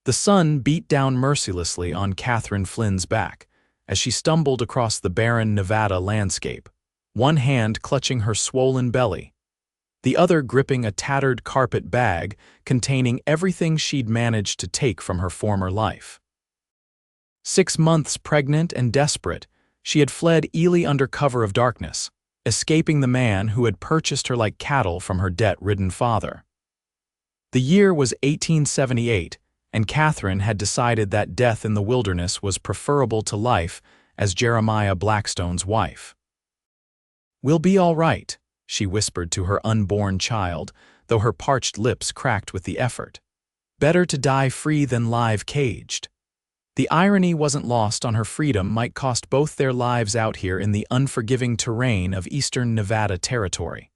The sun beat down mercilessly on Katherine Flynn's back as she stumbled across the barren Nevada landscape, one hand clutching her swollen belly, the other gripping a tattered carpet bag containing everything she'd managed to take from her former life. 6 months pregnant and desperate, she had fled Ely under cover of darkness, escaping the man who had purchased her like cattle from her debt-ridden father. The year was 1878, and Katherine had decided that death in the wilderness was preferable to life as Jeremiah Blackstone's wife. "We'll be all right," she whispered to her unborn child, though her parched lips cracked with the effort. Better to die free than live caged. The irony wasn't lost on her freedom might cost both their lives out here in the unforgiving terrain of eastern Nevada territory.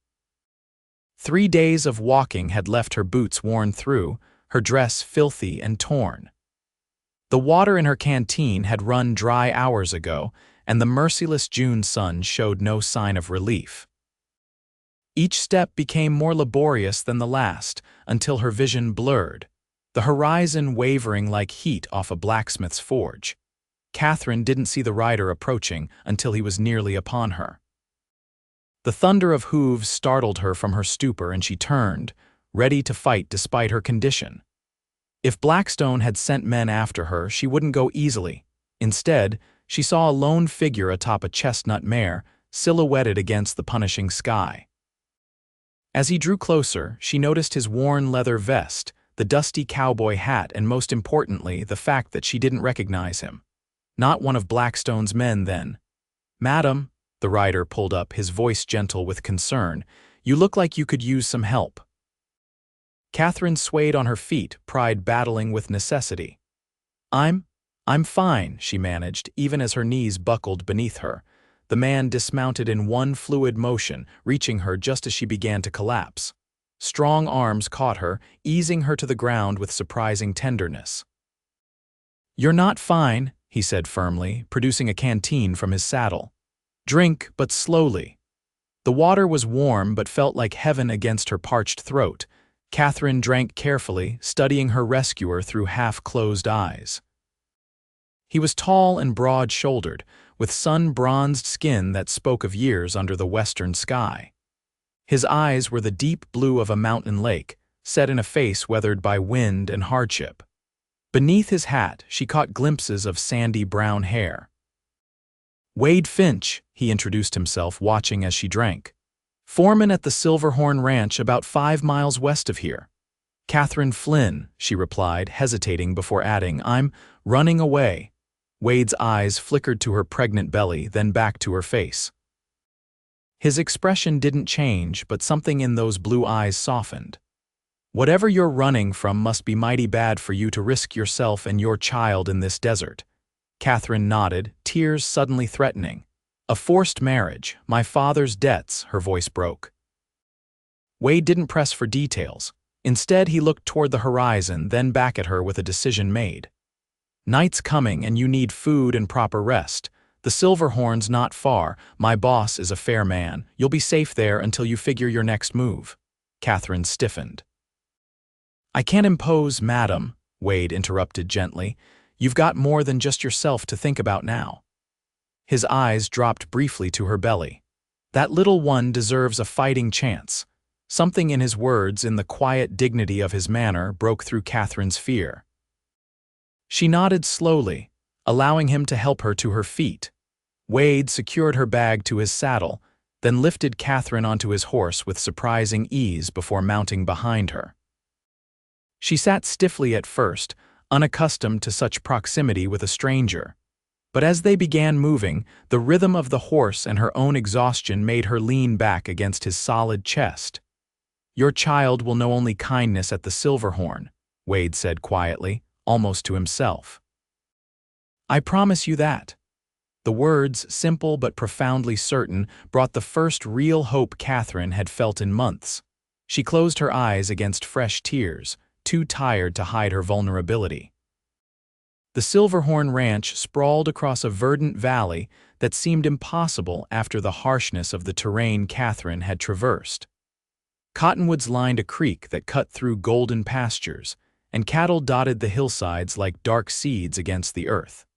3 days of walking had left her boots worn through, her dress filthy and torn. The water in her canteen had run dry hours ago, and the merciless June sun showed no sign of relief. Each step became more laborious than the last, until her vision blurred, the horizon wavering like heat off a blacksmith's forge. Katherine didn't see the rider approaching until he was nearly upon her. The thunder of hooves startled her from her stupor, and she turned, ready to fight despite her condition. If Blackstone had sent men after her, she wouldn't go easily. Instead, she saw a lone figure atop a chestnut mare, silhouetted against the punishing sky. As he drew closer, she noticed his worn leather vest, the dusty cowboy hat, and most importantly, the fact that she didn't recognize him. Not one of Blackstone's men, then. "Madam," the rider pulled up, his voice gentle with concern, "you look like you could use some help." Katherine swayed on her feet, pride battling with necessity. I'm fine," she managed, even as her knees buckled beneath her. The man dismounted in one fluid motion, reaching her just as she began to collapse. Strong arms caught her, easing her to the ground with surprising tenderness. "You're not fine," he said firmly, producing a canteen from his saddle. "Drink, but slowly." The water was warm but felt like heaven against her parched throat. Katherine drank carefully, studying her rescuer through half-closed eyes. He was tall and broad-shouldered, with sun-bronzed skin that spoke of years under the western sky. His eyes were the deep blue of a mountain lake, set in a face weathered by wind and hardship. Beneath his hat, she caught glimpses of sandy brown hair. "Wade Finch," he introduced himself, watching as she drank. "Foreman at the Silverhorn Ranch about 5 miles west of here." "Katherine Flynn," she replied, hesitating before adding, "I'm running away." Wade's eyes flickered to her pregnant belly, then back to her face. His expression didn't change, but something in those blue eyes softened. "Whatever you're running from must be mighty bad for you to risk yourself and your child in this desert." Katherine nodded, tears suddenly threatening. "A forced marriage, my father's debts," her voice broke. Wade didn't press for details. Instead, he looked toward the horizon, then back at her with a decision made. "Night's coming and you need food and proper rest. The Silverhorn's not far. My boss is a fair man. You'll be safe there until you figure your next move." Katherine stiffened. "I can't impose, madam," Wade interrupted gently. "You've got more than just yourself to think about now." His eyes dropped briefly to her belly. "That little one deserves a fighting chance." Something in his words, in the quiet dignity of his manner, broke through Katherine's fear. She nodded slowly, allowing him to help her to her feet. Wade secured her bag to his saddle, then lifted Katherine onto his horse with surprising ease before mounting behind her. She sat stiffly at first, unaccustomed to such proximity with a stranger. But as they began moving, the rhythm of the horse and her own exhaustion made her lean back against his solid chest. "Your child will know only kindness at the Silverhorn," Wade said quietly, almost to himself. "I promise you that." The words, simple but profoundly certain, brought the first real hope Katherine had felt in months. She closed her eyes against fresh tears, too tired to hide her vulnerability. The Silverhorn Ranch sprawled across a verdant valley that seemed impossible after the harshness of the terrain Katherine had traversed. Cottonwoods lined a creek that cut through golden pastures, and cattle dotted the hillsides like dark seeds against the earth.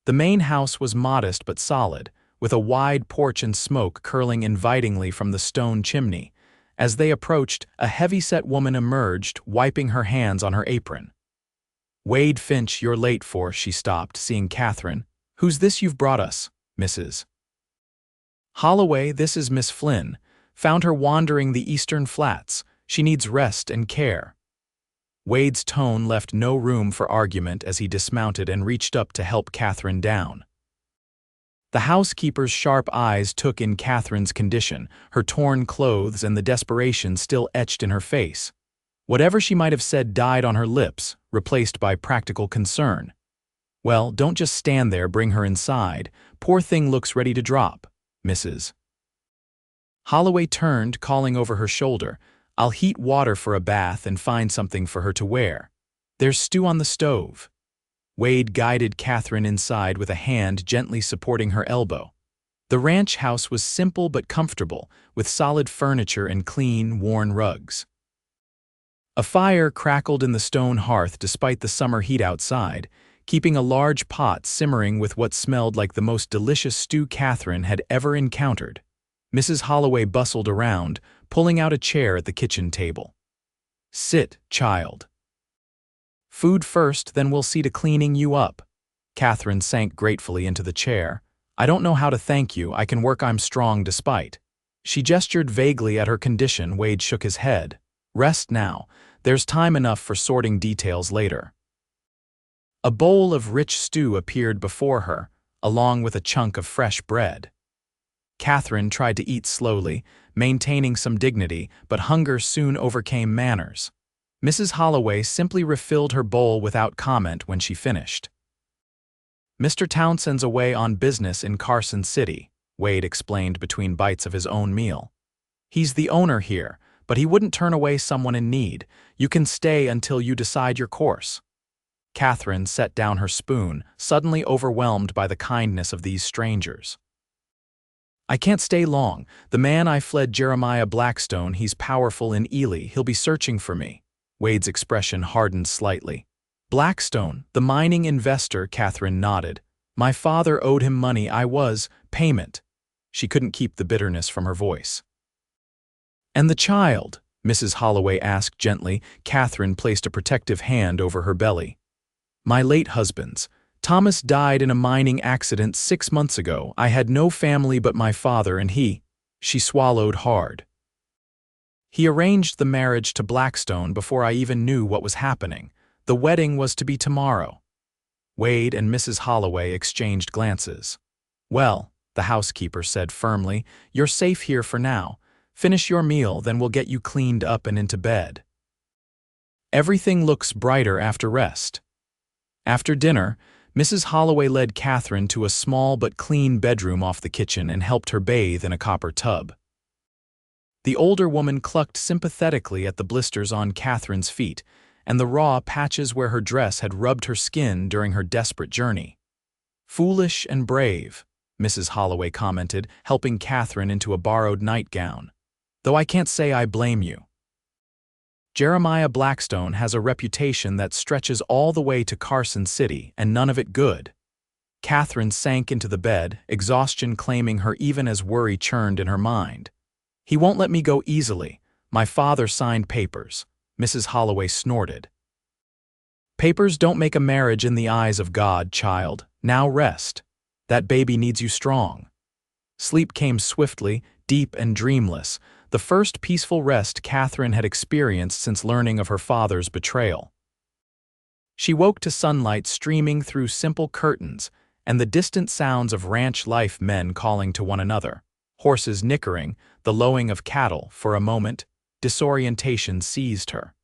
The main house was modest but solid, with a wide porch and smoke curling invitingly from the stone chimney. As they approached, a heavy-set woman emerged, wiping her hands on her apron. "Wade Finch, you're late for," she stopped, seeing Katherine. "Who's this you've brought us, Mrs. Holloway? This is Miss Flynn. Found her wandering the eastern flats. She needs rest and care." Wade's tone left no room for argument as he dismounted and reached up to help Katherine down. The housekeeper's sharp eyes took in Katherine's condition, her torn clothes and the desperation still etched in her face. Whatever she might have said died on her lips, replaced by practical concern. "Well, don't just stand there, bring her inside. Poor thing looks ready to drop, Mrs. Holloway turned, calling over her shoulder, "I'll heat water for a bath and find something for her to wear. There's stew on the stove." Wade guided Katherine inside with a hand gently supporting her elbow. The ranch house was simple but comfortable, with solid furniture and clean, worn rugs. A fire crackled in the stone hearth despite the summer heat outside, keeping a large pot simmering with what smelled like the most delicious stew Katherine had ever encountered. Mrs. Holloway bustled around, pulling out a chair at the kitchen table. "Sit, child. Food first, then we'll see to cleaning you up." Katherine sank gratefully into the chair. "I don't know how to thank you. I can work. I'm strong despite." She gestured vaguely at her condition. Wade shook his head. "Rest now. There's time enough for sorting details later." A bowl of rich stew appeared before her, along with a chunk of fresh bread. Katherine tried to eat slowly, maintaining some dignity, but hunger soon overcame manners. Mrs. Holloway simply refilled her bowl without comment when she finished. "Mr. Townsend's away on business in Carson City," Wade explained between bites of his own meal. "He's the owner here, but he wouldn't turn away someone in need. You can stay until you decide your course." Katherine set down her spoon, suddenly overwhelmed by the kindness of these strangers. "I can't stay long. The man I fled, Jeremiah Blackstone, he's powerful in Ely. He'll be searching for me." Wade's expression hardened slightly. "Blackstone, the mining investor," Katherine nodded. "My father owed him money. Payment." She couldn't keep the bitterness from her voice. "And the child?" Mrs. Holloway asked gently. Katherine placed a protective hand over her belly. "My late husband's. Thomas died in a mining accident 6 months ago. I had no family but my father and he." She swallowed hard. "He arranged the marriage to Blackstone before I even knew what was happening. The wedding was to be tomorrow." Wade and Mrs. Holloway exchanged glances. "Well," the housekeeper said firmly, "you're safe here for now. Finish your meal, then we'll get you cleaned up and into bed. Everything looks brighter after rest." After dinner, Mrs. Holloway led Katherine to a small but clean bedroom off the kitchen and helped her bathe in a copper tub. The older woman clucked sympathetically at the blisters on Katherine's feet and the raw patches where her dress had rubbed her skin during her desperate journey. "Foolish and brave," Mrs. Holloway commented, helping Katherine into a borrowed nightgown. "Though I can't say I blame you. Jeremiah Blackstone has a reputation that stretches all the way to Carson City, and none of it good." Katherine sank into the bed, exhaustion claiming her even as worry churned in her mind. "He won't let me go easily. My father signed papers." Mrs. Holloway snorted. "Papers don't make a marriage in the eyes of God, child. Now rest. That baby needs you strong." Sleep came swiftly, deep and dreamless, the first peaceful rest Katherine had experienced since learning of her father's betrayal. She woke to sunlight streaming through simple curtains and the distant sounds of ranch life, men calling to one another, horses nickering, the lowing of cattle. For a moment, disorientation seized her.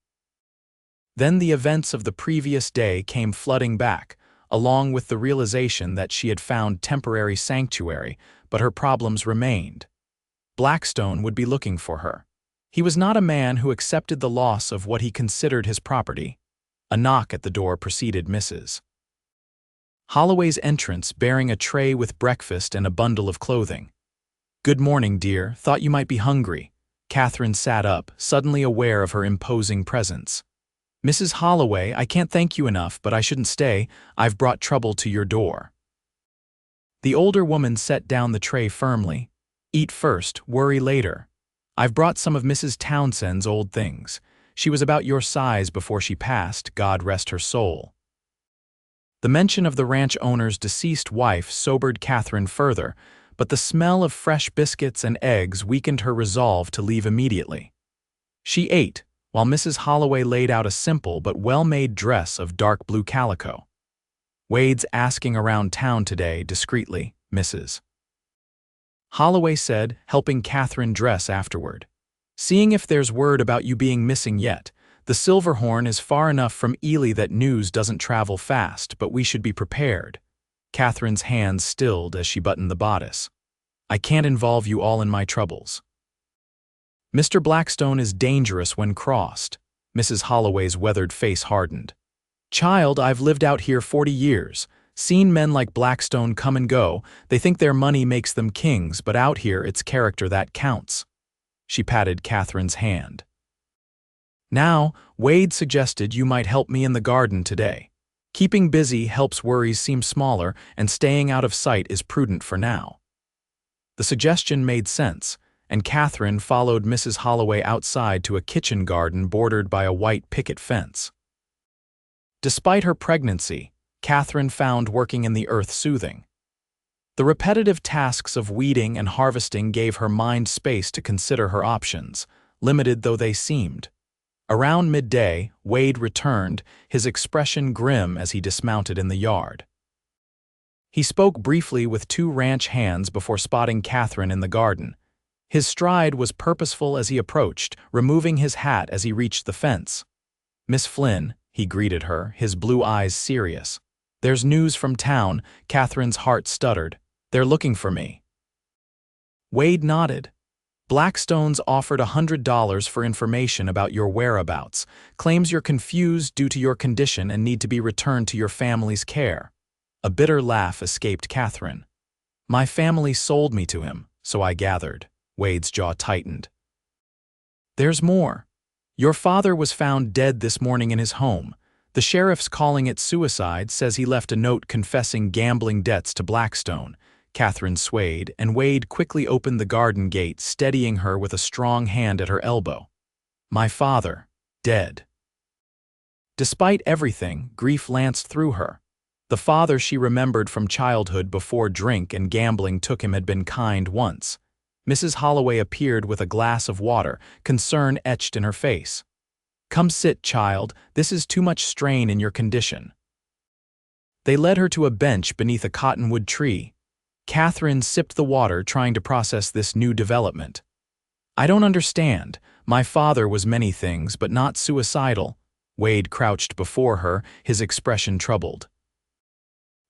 Then the events of the previous day came flooding back, along with the realization that she had found temporary sanctuary, but her problems remained. Blackstone would be looking for her. He was not a man who accepted the loss of what he considered his property. A knock at the door preceded Mrs. Holloway's entrance, bearing a tray with breakfast and a bundle of clothing. "Good morning, dear. Thought you might be hungry." Katherine sat up, suddenly aware of her imposing presence. Mrs. Holloway, I can't thank you enough, but I shouldn't stay. I've brought trouble to your door. The older woman set down the tray firmly. Eat first, worry later. I've brought some of Mrs. Townsend's old things. She was about your size before she passed, God rest her soul. The mention of the ranch owner's deceased wife sobered Katherine further, but the smell of fresh biscuits and eggs weakened her resolve to leave immediately. She ate, while Mrs. Holloway laid out a simple but well-made dress of dark blue calico. Wade's asking around town today, discreetly, Mrs. Holloway said, helping Katherine dress afterward. Seeing if there's word about you being missing yet. The Silverhorn is far enough from Ely that news doesn't travel fast, but we should be prepared. Katherine's hands stilled as she buttoned the bodice. I can't involve you all in my troubles. Mr. Blackstone is dangerous when crossed. Mrs. Holloway's weathered face hardened. Child, I've lived out here 40 years. Seen men like Blackstone come and go. They think their money makes them kings, but out here it's character that counts. She patted Katherine's hand. Now, Wade suggested you might help me in the garden today. Keeping busy helps worries seem smaller, and staying out of sight is prudent for now. The suggestion made sense, and Katherine followed Mrs. Holloway outside to a kitchen garden bordered by a white picket fence. Despite her pregnancy, Katherine found working in the earth soothing. The repetitive tasks of weeding and harvesting gave her mind space to consider her options, limited though they seemed. Around midday, Wade returned, his expression grim as he dismounted in the yard. He spoke briefly with two ranch hands before spotting Katherine in the garden. His stride was purposeful as he approached, removing his hat as he reached the fence. Miss Flynn, he greeted her, his blue eyes serious. There's news from town, Katherine's heart stuttered. They're looking for me. Wade nodded. Blackstone's offered $100 for information about your whereabouts, claims you're confused due to your condition and need to be returned to your family's care. A bitter laugh escaped Katherine. My family sold me to him, so I gathered. Wade's jaw tightened. There's more. Your father was found dead this morning in his home. The sheriff's calling it suicide, says he left a note confessing gambling debts to Blackstone. Katherine swayed, and Wade quickly opened the garden gate, steadying her with a strong hand at her elbow. My father, dead. Despite everything, grief lanced through her. The father she remembered from childhood before drink and gambling took him had been kind once. Mrs. Holloway appeared with a glass of water, concern etched in her face. Come sit, child, this is too much strain in your condition. They led her to a bench beneath a cottonwood tree. Katherine sipped the water, trying to process this new development. I don't understand. My father was many things, but not suicidal. Wade crouched before her, his expression troubled.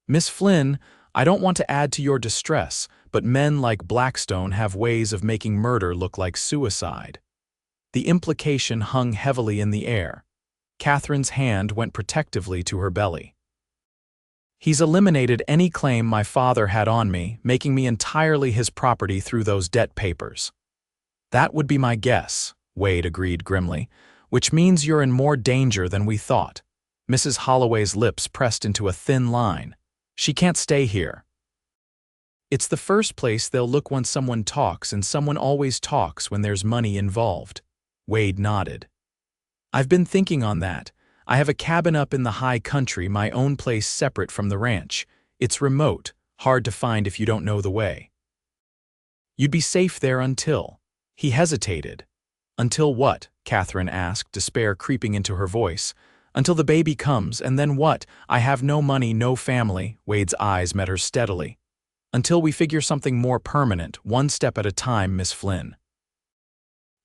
Miss Flynn, I don't want to add to your distress, but men like Blackstone have ways of making murder look like suicide. The implication hung heavily in the air. Katherine's hand went protectively to her belly. He's eliminated any claim my father had on me, making me entirely his property through those debt papers. That would be my guess, Wade agreed grimly, which means you're in more danger than we thought. Mrs. Holloway's lips pressed into a thin line. She can't stay here. It's the first place they'll look when someone talks, and someone always talks when there's money involved. Wade nodded. I've been thinking on that. I have a cabin up in the high country, my own place separate from the ranch. It's remote, hard to find if you don't know the way. You'd be safe there until... He hesitated. Until what? Katherine asked, despair creeping into her voice. Until the baby comes, and then what? I have no money, no family. Wade's eyes met her steadily. Until we figure something more permanent, one step at a time, Miss Flynn.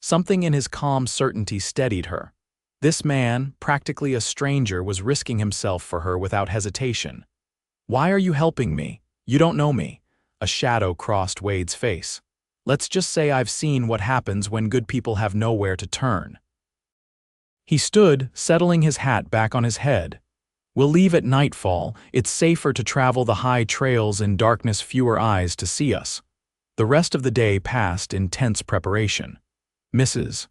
Something in his calm certainty steadied her. This man, practically a stranger, was risking himself for her without hesitation. Why are you helping me? You don't know me. A shadow crossed Wade's face. Let's just say I've seen what happens when good people have nowhere to turn. He stood, settling his hat back on his head. We'll leave at nightfall. It's safer to travel the high trails in darkness, fewer eyes to see us. The rest of the day passed in tense preparation. Mrs.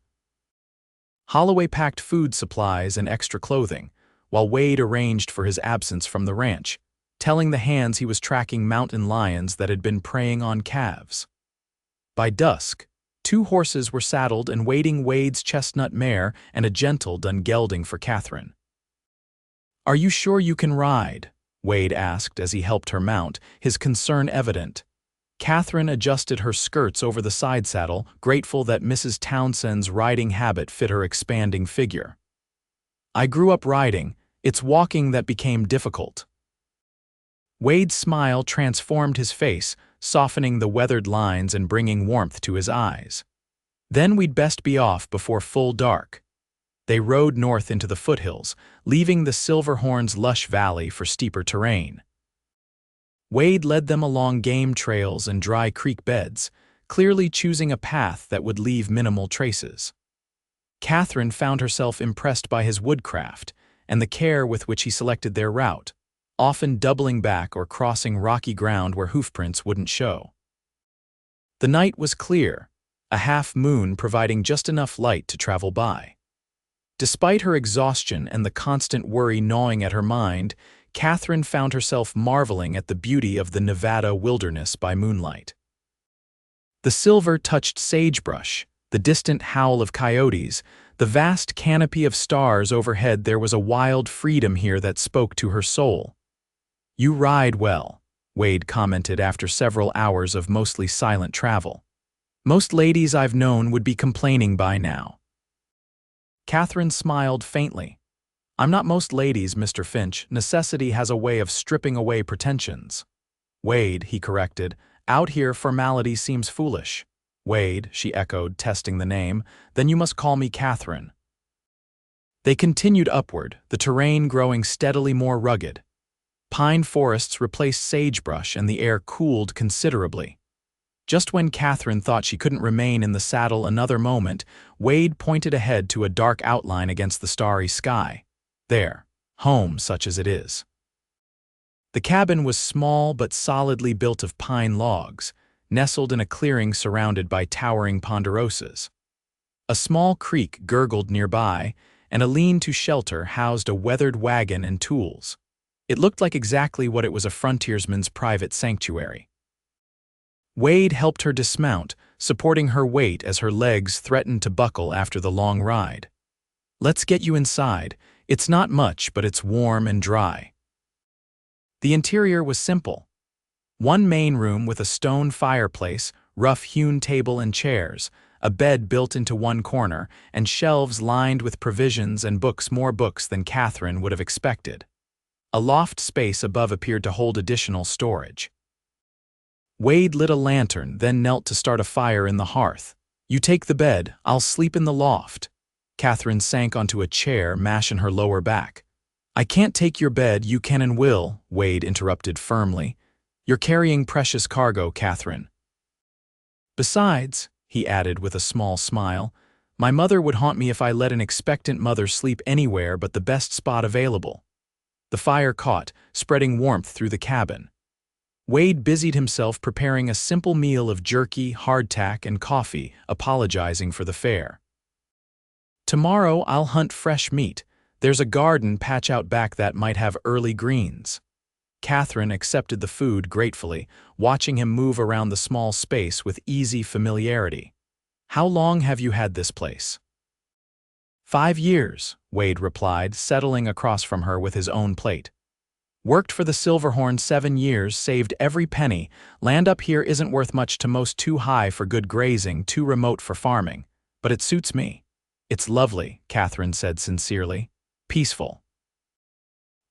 Holloway packed food supplies and extra clothing, while Wade arranged for his absence from the ranch, telling the hands he was tracking mountain lions that had been preying on calves. By dusk, 2 horses were saddled and waiting Wade's chestnut mare and a gentle dun gelding for Katherine. "Are you sure you can ride?" Wade asked as he helped her mount, his concern evident. Katherine adjusted her skirts over the side saddle, grateful that Mrs. Townsend's riding habit fit her expanding figure. "I grew up riding. It's walking that became difficult." Wade's smile transformed his face, softening the weathered lines and bringing warmth to his eyes. "Then we'd best be off before full dark." They rode north into the foothills, leaving the Silverhorn's lush valley for steeper terrain. Wade led them along game trails and dry creek beds, clearly choosing a path that would leave minimal traces. Katherine found herself impressed by his woodcraft and the care with which he selected their route, often doubling back or crossing rocky ground where hoofprints wouldn't show. The night was clear, a half moon providing just enough light to travel by. Despite her exhaustion and the constant worry gnawing at her mind, Katherine found herself marveling at the beauty of the Nevada wilderness by moonlight. The silver-touched sagebrush, the distant howl of coyotes, the vast canopy of stars overhead, there was a wild freedom here that spoke to her soul. "You ride well," Wade commented after several hours of mostly silent travel. "Most ladies I've known would be complaining by now." Katherine smiled faintly. "I'm not most ladies, Mr. Finch. Necessity has a way of stripping away pretensions." "Wade," he corrected. "Out here formality seems foolish." "Wade," she echoed, testing the name. "Then you must call me Katherine." They continued upward, the terrain growing steadily more rugged. Pine forests replaced sagebrush and the air cooled considerably. Just when Katherine thought she couldn't remain in the saddle another moment, Wade pointed ahead to a dark outline against the starry sky. "There, home such as it is." The cabin was small but solidly built of pine logs, nestled in a clearing surrounded by towering ponderosas. A small creek gurgled nearby, and a lean-to shelter housed a weathered wagon and tools. It looked like exactly what it was, a frontiersman's private sanctuary. Wade helped her dismount, supporting her weight as her legs threatened to buckle after the long ride. "Let's get you inside. It's not much, but it's warm and dry." The interior was simple. One main room with a stone fireplace, rough-hewn table and chairs, a bed built into one corner, and shelves lined with provisions and books, more books than Katherine would have expected. A loft space above appeared to hold additional storage. Wade lit a lantern, then knelt to start a fire in the hearth. "You take the bed, I'll sleep in the loft." Katherine sank onto a chair, mashing her lower back. "I can't take your bed, you can and will," Wade interrupted firmly. "You're carrying precious cargo, Katherine." "Besides," he added with a small smile, "my mother would haunt me if I let an expectant mother sleep anywhere but the best spot available." The fire caught, spreading warmth through the cabin. Wade busied himself preparing a simple meal of jerky, hardtack, and coffee, apologizing for the fare. "Tomorrow I'll hunt fresh meat. There's a garden patch out back that might have early greens." Katherine accepted the food gratefully, watching him move around the small space with easy familiarity. "How long have you had this place?" 5 years, Wade replied, settling across from her with his own plate. "Worked for the Silverhorn 7 years, saved every penny. Land up here isn't worth much to most, too high for good grazing, too remote for farming. But it suits me." "It's lovely," Katherine said sincerely. "Peaceful."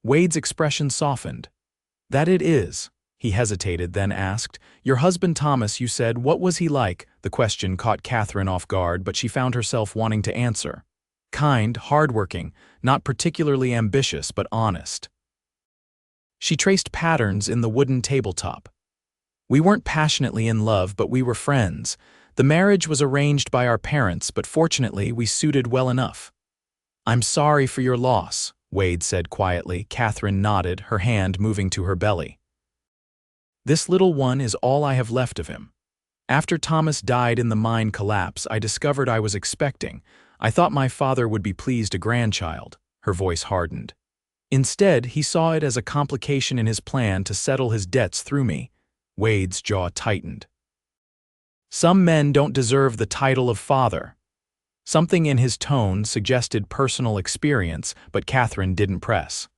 Wade's expression softened. "That it is." He hesitated, then asked, "Your husband Thomas, you said, what was he like?" The question caught Katherine off guard, but she found herself wanting to answer. "Kind, hardworking, not particularly ambitious, but honest." She traced patterns in the wooden tabletop. "We weren't passionately in love, but we were friends. The marriage was arranged by our parents, but fortunately we suited well enough." "I'm sorry for your loss," Wade said quietly. Katherine nodded, her hand moving to her belly. "This little one is all I have left of him. After Thomas died in the mine collapse, I discovered I was expecting. I thought my father would be pleased a grandchild." Her voice hardened. "Instead, he saw it as a complication in his plan to settle his debts through me." Wade's jaw tightened. "Some men don't deserve the title of father." Something in his tone suggested personal experience, but Katherine didn't press.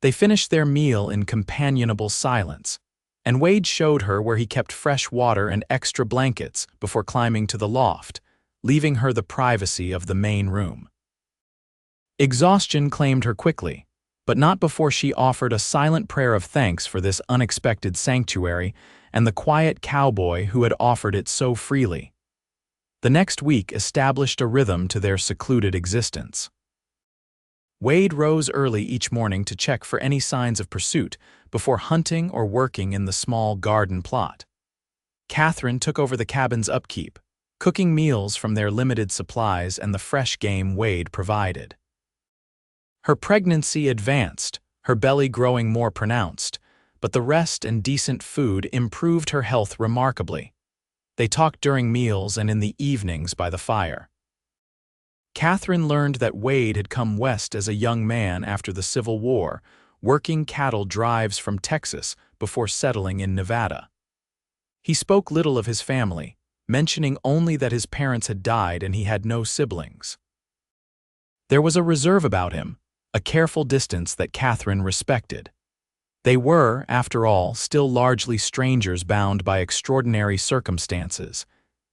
They finished their meal in companionable silence, and Wade showed her where he kept fresh water and extra blankets before climbing to the loft, leaving her the privacy of the main room. Exhaustion claimed her quickly, but not before she offered a silent prayer of thanks for this unexpected sanctuary and the quiet cowboy who had offered it so freely. The next week established a rhythm to their secluded existence. Wade rose early each morning to check for any signs of pursuit before hunting or working in the small garden plot. Katherine took over the cabin's upkeep, cooking meals from their limited supplies and the fresh game Wade provided. Her pregnancy advanced, her belly growing more pronounced, but the rest and decent food improved her health remarkably. They talked during meals and in the evenings by the fire. Katherine learned that Wade had come west as a young man after the Civil War, working cattle drives from Texas before settling in Nevada. He spoke little of his family, mentioning only that his parents had died and he had no siblings. There was a reserve about him, a careful distance that Katherine respected. They were, after all, still largely strangers bound by extraordinary circumstances,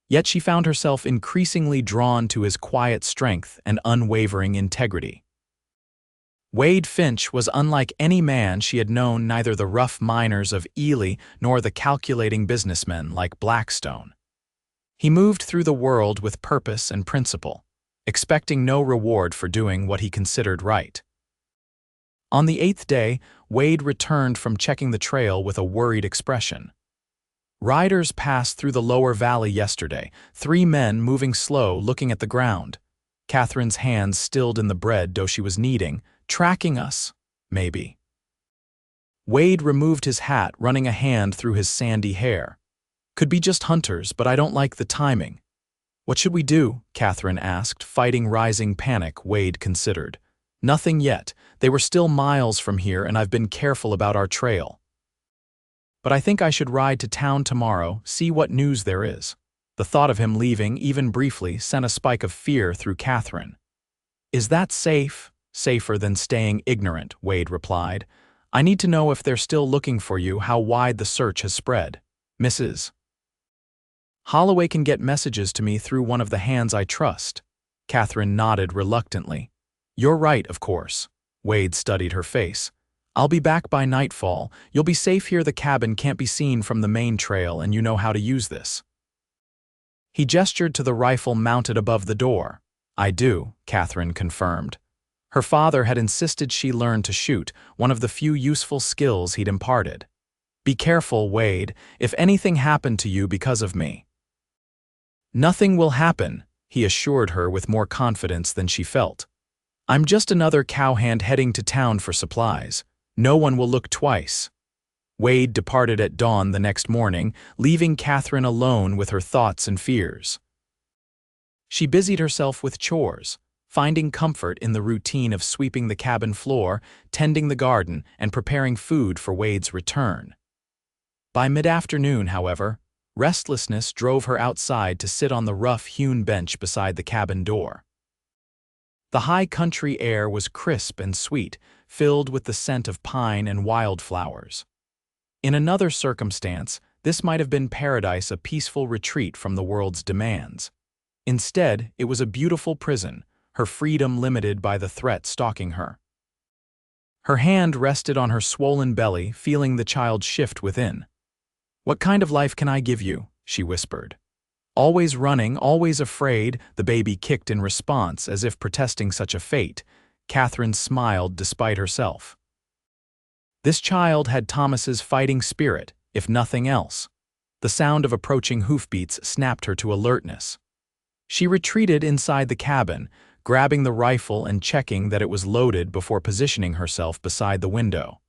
yet she found herself increasingly drawn to his quiet strength and unwavering integrity. Wade Finch was unlike any man she had known, neither the rough miners of Ely nor the calculating businessmen like Blackstone. He moved through the world with purpose and principle, expecting no reward for doing what he considered right. On the 8th day, Wade returned from checking the trail with a worried expression. "Riders passed through the lower valley yesterday, 3 men moving slow, looking at the ground." Katherine's hands stilled in the bread dough she was kneading. "Tracking us, maybe." Wade removed his hat, running a hand through his sandy hair. "Could be just hunters, but I don't like the timing." "What should we do?" Katherine asked, fighting rising panic. Wade considered. "Nothing yet. They were still miles from here, and I've been careful about our trail. But I think I should ride to town tomorrow, see what news there is." The thought of him leaving, even briefly, sent a spike of fear through Katherine. "Is that safe?" "Safer than staying ignorant," Wade replied. "I need to know if they're still looking for you, how wide the search has spread." "Mrs. Holloway can get messages to me through one of the hands I trust." Katherine nodded reluctantly. "You're right, of course." Wade studied her face. "I'll be back by nightfall. You'll be safe here. The cabin can't be seen from the main trail, and you know how to use this." He gestured to the rifle mounted above the door. "I do," Katherine confirmed. Her father had insisted she learn to shoot, one of the few useful skills he'd imparted. "Be careful, Wade, if anything happened to you because of me." "Nothing will happen," he assured her with more confidence than she felt. "I'm just another cowhand heading to town for supplies. No one will look twice." Wade departed at dawn the next morning, leaving Katherine alone with her thoughts and fears. She busied herself with chores, finding comfort in the routine of sweeping the cabin floor, tending the garden, and preparing food for Wade's return. By mid-afternoon, however, restlessness drove her outside to sit on the rough-hewn bench beside the cabin door. The high country air was crisp and sweet, filled with the scent of pine and wildflowers. In another circumstance, this might have been paradise, a peaceful retreat from the world's demands. Instead, it was a beautiful prison, her freedom limited by the threat stalking her. Her hand rested on her swollen belly, feeling the child shift within. "What kind of life can I give you?" she whispered. "Always running, always afraid," the baby kicked in response, as if protesting such a fate. Katherine smiled despite herself. This child had Thomas's fighting spirit, if nothing else. The sound of approaching hoofbeats snapped her to alertness. She retreated inside the cabin, grabbing the rifle and checking that it was loaded before positioning herself beside the window.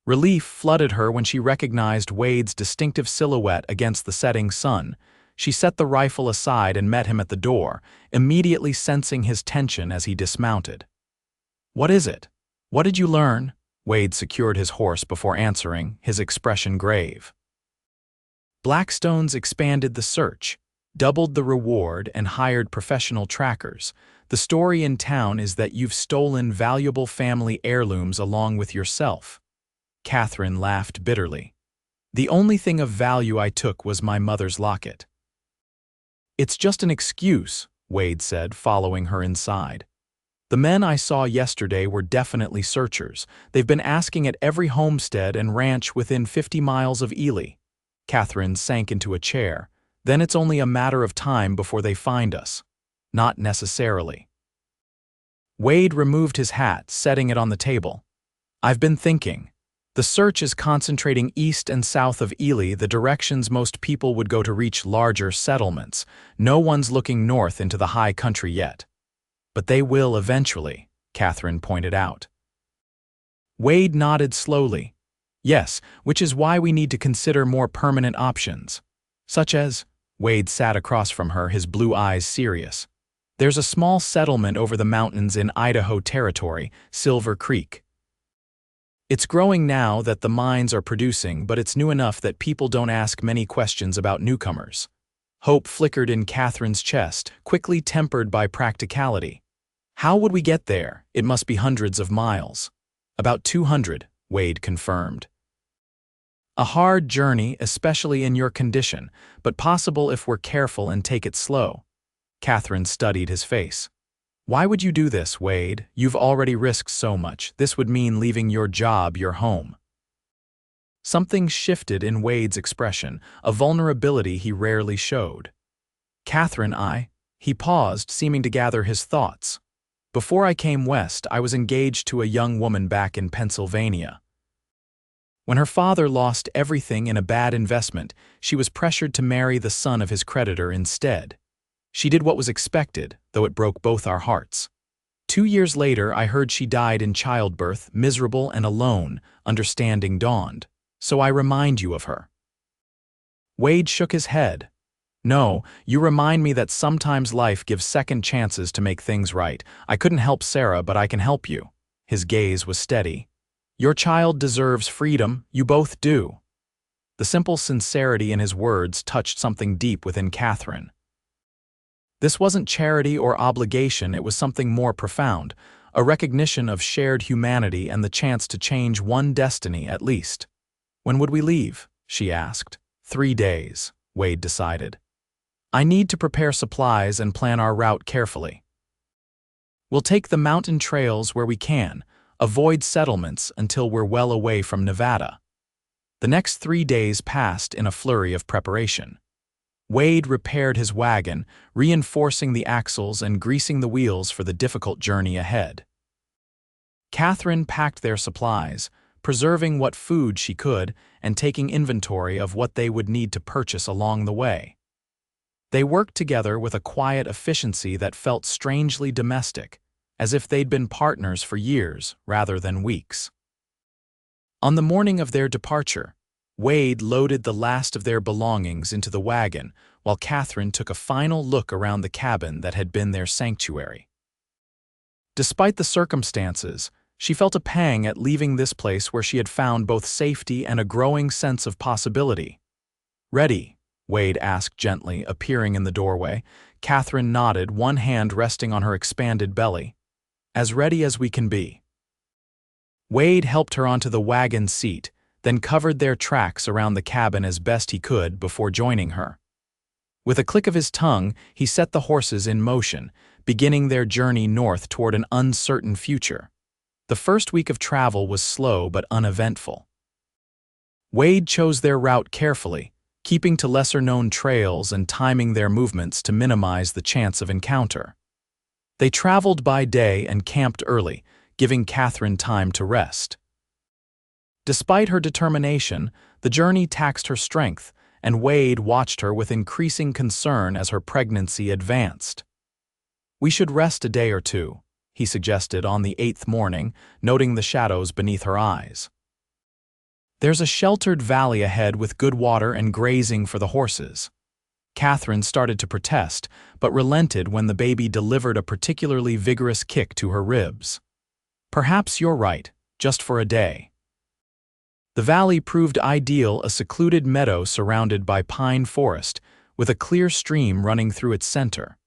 Relief flooded her when she recognized Wade's distinctive silhouette against the setting sun. She set the rifle aside and met him at the door, immediately sensing his tension as he dismounted. "What is it? What did you learn?" Wade secured his horse before answering, his expression grave. Blackstone's expanded the search, doubled the reward, and hired professional trackers. The story in town is that you've stolen valuable family heirlooms along with yourself. Katherine laughed bitterly. "The only thing of value I took was my mother's locket." "It's just an excuse," Wade said, following her inside. "The men I saw yesterday were definitely searchers. They've been asking at every homestead and ranch within 50 miles of Ely." Katherine sank into a chair. "Then it's only a matter of time before they find us." "Not necessarily." Wade removed his hat, setting it on the table. "I've been thinking. The search is concentrating east and south of Ely, the directions most people would go to reach larger settlements. No one's looking north into the high country yet." "But they will eventually," Katherine pointed out. Wade nodded slowly. "Yes, which is why we need to consider more permanent options." "Such as?" Wade sat across from her, his blue eyes serious. "There's a small settlement over the mountains in Idaho Territory, Silver Creek. It's growing now that the mines are producing, but it's new enough that people don't ask many questions about newcomers." Hope flickered in Katherine's chest, quickly tempered by practicality. "How would we get there? It must be hundreds of miles." "About 200, Wade confirmed. "A hard journey, especially in your condition, but possible if we're careful and take it slow." Katherine studied his face. "Why would you do this, Wade? You've already risked so much. This would mean leaving your job, your home." Something shifted in Wade's expression, a vulnerability he rarely showed. "Katherine, He paused, seeming to gather his thoughts. "Before I came west, I was engaged to a young woman back in Pennsylvania. When her father lost everything in a bad investment, she was pressured to marry the son of his creditor instead. She did what was expected, though it broke both our hearts. 2 years later, I heard she died in childbirth, miserable and alone. Understanding dawned. So I remind you of her." Wade shook his head. "No, you remind me that sometimes life gives second chances to make things right. I couldn't help Sarah, but I can help you." His gaze was steady. "Your child deserves freedom. You both do." The simple sincerity in his words touched something deep within Katherine. This wasn't charity or obligation, it was something more profound, a recognition of shared humanity and the chance to change one destiny at least. "When would we leave?" she asked. 3 days, Wade decided. "I need to prepare supplies and plan our route carefully. We'll take the mountain trails where we can, avoid settlements until we're well away from Nevada." The next 3 days passed in a flurry of preparation. Wade repaired his wagon, reinforcing the axles and greasing the wheels for the difficult journey ahead. Katherine packed their supplies, preserving what food she could and taking inventory of what they would need to purchase along the way. They worked together with a quiet efficiency that felt strangely domestic, as if they'd been partners for years rather than weeks. On the morning of their departure, Wade loaded the last of their belongings into the wagon, while Katherine took a final look around the cabin that had been their sanctuary. Despite the circumstances, she felt a pang at leaving this place where she had found both safety and a growing sense of possibility. "Ready?" Wade asked gently, appearing in the doorway. Katherine nodded, one hand resting on her expanded belly. "As ready as we can be." Wade helped her onto the wagon seat, then covered their tracks around the cabin as best he could before joining her. With a click of his tongue, he set the horses in motion, beginning their journey north toward an uncertain future. The first week of travel was slow but uneventful. Wade chose their route carefully, keeping to lesser-known trails and timing their movements to minimize the chance of encounter. They traveled by day and camped early, giving Katherine time to rest. Despite her determination, the journey taxed her strength, and Wade watched her with increasing concern as her pregnancy advanced. "We should rest a day or two," he suggested on the 8th morning, noting the shadows beneath her eyes. "There's a sheltered valley ahead with good water and grazing for the horses." Katherine started to protest, but relented when the baby delivered a particularly vigorous kick to her ribs. "Perhaps you're right, just for a day." The valley proved ideal, a secluded meadow surrounded by pine forest, with a clear stream running through its center.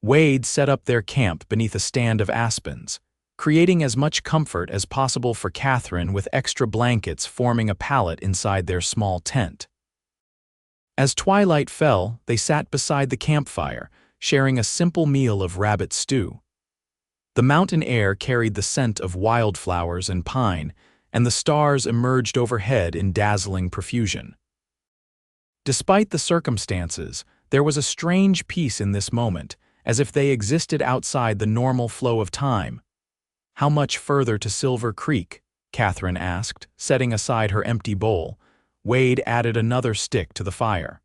Wade set up their camp beneath a stand of aspens, creating as much comfort as possible for Katherine with extra blankets forming a pallet inside their small tent. As twilight fell, they sat beside the campfire, sharing a simple meal of rabbit stew. The mountain air carried the scent of wildflowers and pine, and the stars emerged overhead in dazzling profusion. Despite the circumstances, there was a strange peace in this moment, as if they existed outside the normal flow of time. "How much further to Silver Creek?" Katherine asked, setting aside her empty bowl. Wade added another stick to the fire.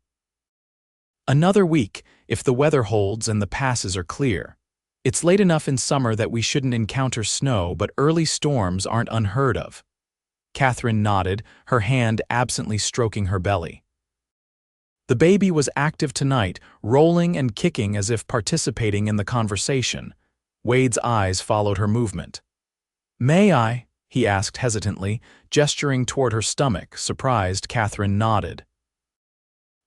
"Another week, if the weather holds and the passes are clear. It's late enough in summer that we shouldn't encounter snow, but early storms aren't unheard of." Katherine nodded, her hand absently stroking her belly. The baby was active tonight, rolling and kicking as if participating in the conversation. Wade's eyes followed her movement. "May I?" he asked hesitantly, gesturing toward her stomach. Surprised, Katherine nodded.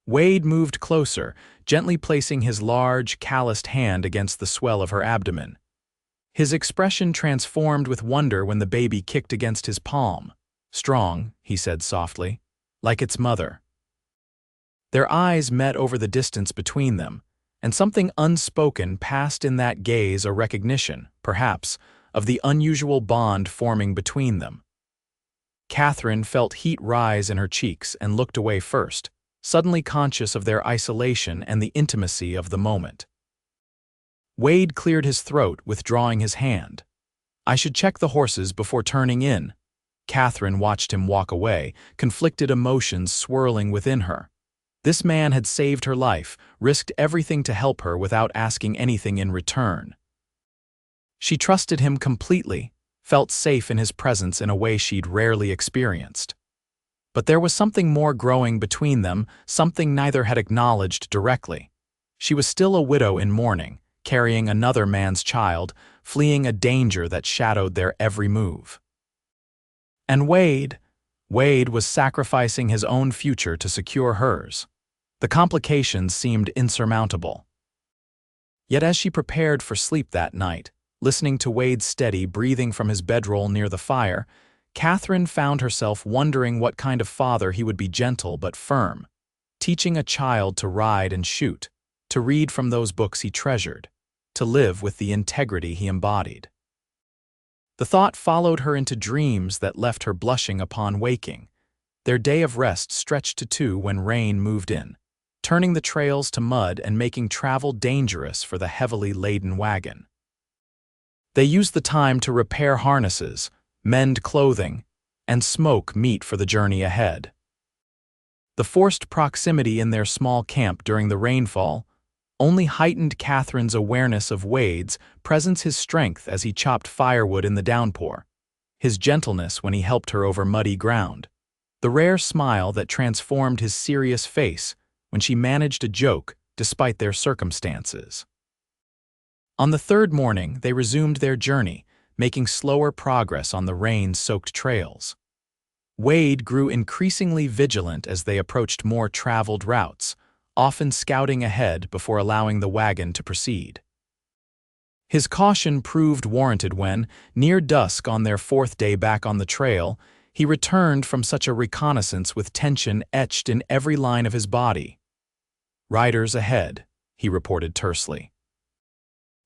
Wade moved closer, gently placing his large, calloused hand against the swell of her abdomen. His expression transformed with wonder when the baby kicked against his palm. "Strong," he said softly, "like its mother." Their eyes met over the distance between them, and something unspoken passed in that gaze, a recognition, perhaps, of the unusual bond forming between them. Katherine felt heat rise in her cheeks and looked away first, suddenly conscious of their isolation and the intimacy of the moment. Wade cleared his throat, withdrawing his hand. "I should check the horses before turning in." Katherine watched him walk away, conflicted emotions swirling within her. This man had saved her life, risked everything to help her without asking anything in return. She trusted him completely, felt safe in his presence in a way she'd rarely experienced. But there was something more growing between them, something neither had acknowledged directly. She was still a widow in mourning, carrying another man's child, fleeing a danger that shadowed their every move. And Wade was sacrificing his own future to secure hers. The complications seemed insurmountable. Yet as she prepared for sleep that night, listening to Wade's steady breathing from his bedroll near the fire, Katherine found herself wondering what kind of father he would be, gentle but firm, teaching a child to ride and shoot, to read from those books he treasured, to live with the integrity he embodied. The thought followed her into dreams that left her blushing upon waking. Their day of rest stretched to 2 when rain moved in, turning the trails to mud and making travel dangerous for the heavily laden wagon. They used the time to repair harnesses, mend clothing, and smoke meat for the journey ahead. The forced proximity in their small camp during the rainfall only heightened Katherine's awareness of Wade's presence, his strength as he chopped firewood in the downpour, his gentleness when he helped her over muddy ground, the rare smile that transformed his serious face when she managed a joke despite their circumstances. On the third morning, they resumed their journey, making slower progress on the rain-soaked trails. Wade grew increasingly vigilant as they approached more traveled routes, often scouting ahead before allowing the wagon to proceed. His caution proved warranted when, near dusk on their 4th day back on the trail, he returned from such a reconnaissance with tension etched in every line of his body. "Riders ahead," he reported tersely.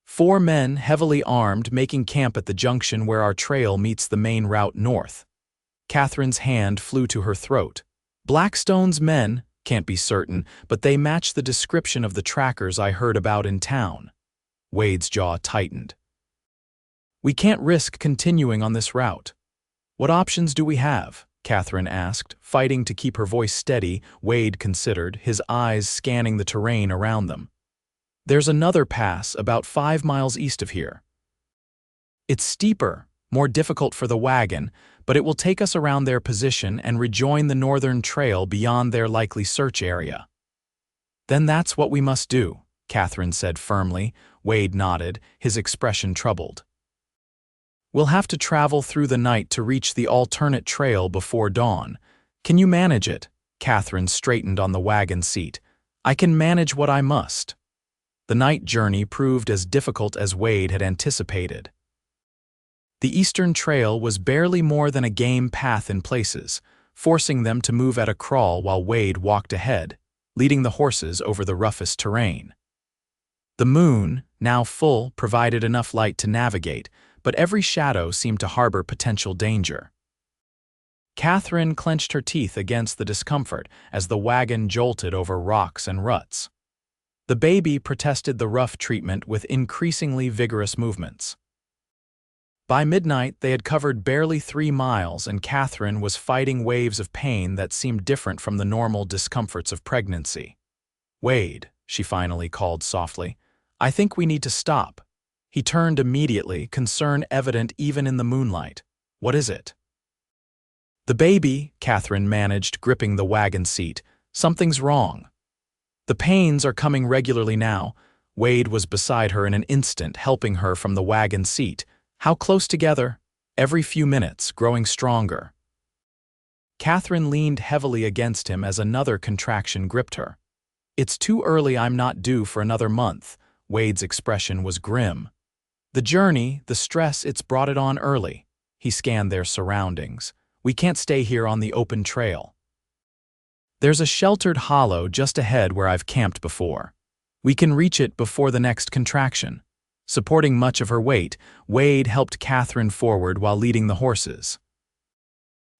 4 men, heavily armed, making camp at the junction where our trail meets the main route north. Katherine's hand flew to her throat. "Blackstone's men? Can't be certain, but they match the description of the trackers I heard about in town." Wade's jaw tightened. "We can't risk continuing on this route." "What options do we have?" Katherine asked, fighting to keep her voice steady. Wade considered, his eyes scanning the terrain around them. "There's another pass about 5 miles east of here. It's steeper, more difficult for the wagon, but it will take us around their position and rejoin the northern trail beyond their likely search area." Then that's what we must do, Katherine said firmly. Wade nodded, his expression troubled. We'll have to travel through the night to reach the alternate trail before dawn. Can you manage it? Katherine straightened on the wagon seat. I can manage what I must. The night journey proved as difficult as Wade had anticipated. The eastern trail was barely more than a game path in places, forcing them to move at a crawl while Wade walked ahead, leading the horses over the roughest terrain. The moon, now full, provided enough light to navigate, but every shadow seemed to harbor potential danger. Katherine clenched her teeth against the discomfort as the wagon jolted over rocks and ruts. The baby protested the rough treatment with increasingly vigorous movements. By midnight, they had covered barely 3 miles, and Katherine was fighting waves of pain that seemed different from the normal discomforts of pregnancy. "Wade," she finally called softly, "I think we need to stop." He turned immediately, concern evident even in the moonlight. "What is it?" "The baby," Katherine managed, gripping the wagon seat. "Something's wrong." "The pains are coming regularly now." Wade was beside her in an instant, helping her from the wagon seat. "How close together?" "Every few minutes, growing stronger." Katherine leaned heavily against him as another contraction gripped her. "It's too early. I'm not due for another month." Wade's expression was grim. "The journey, the stress, it's brought it on early." He scanned their surroundings. "We can't stay here on the open trail. There's a sheltered hollow just ahead where I've camped before. We can reach it before the next contraction." Supporting much of her weight, Wade helped Katherine forward while leading the horses.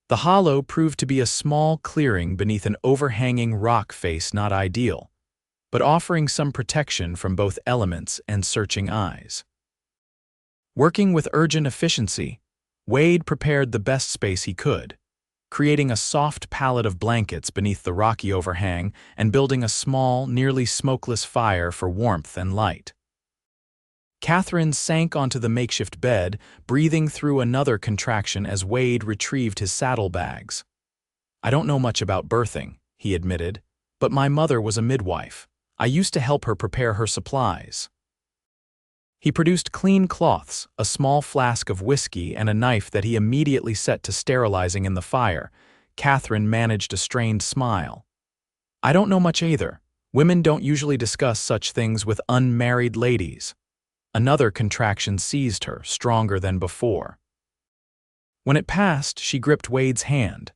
The hollow proved to be a small clearing beneath an overhanging rock face, not ideal, but offering some protection from both elements and searching eyes. Working with urgent efficiency, Wade prepared the best space he could, creating a soft pallet of blankets beneath the rocky overhang and building a small, nearly smokeless fire for warmth and light. Katherine sank onto the makeshift bed, breathing through another contraction as Wade retrieved his saddlebags. "I don't know much about birthing," he admitted, "but my mother was a midwife. I used to help her prepare her supplies." He produced clean cloths, a small flask of whiskey, and a knife that he immediately set to sterilizing in the fire. Katherine managed a strained smile. "I don't know much either. Women don't usually discuss such things with unmarried ladies." Another contraction seized her, stronger than before. When it passed, she gripped Wade's hand.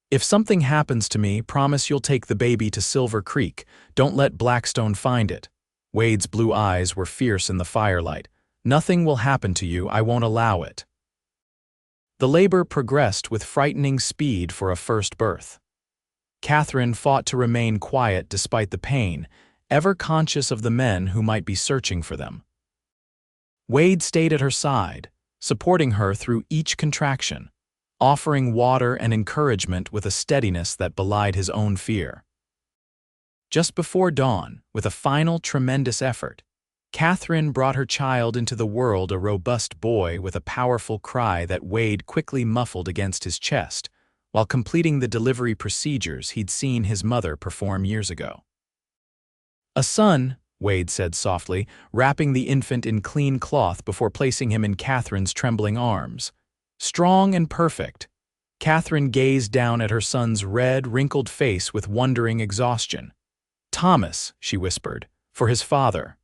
"If something happens to me, promise you'll take the baby to Silver Creek. Don't let Blackstone find it." Wade's blue eyes were fierce in the firelight. "Nothing will happen to you. I won't allow it." The labor progressed with frightening speed for a first birth. Katherine fought to remain quiet despite the pain, ever conscious of the men who might be searching for them. Wade stayed at her side, supporting her through each contraction, offering water and encouragement with a steadiness that belied his own fear. Just before dawn, with a final tremendous effort, Katherine brought her child into the world, a robust boy with a powerful cry that Wade quickly muffled against his chest, while completing the delivery procedures he'd seen his mother perform years ago. "A son," Wade said softly, wrapping the infant in clean cloth before placing him in Katherine's trembling arms. "Strong and perfect." Katherine gazed down at her son's red, wrinkled face with wondering exhaustion. "Thomas," she whispered, "for his father."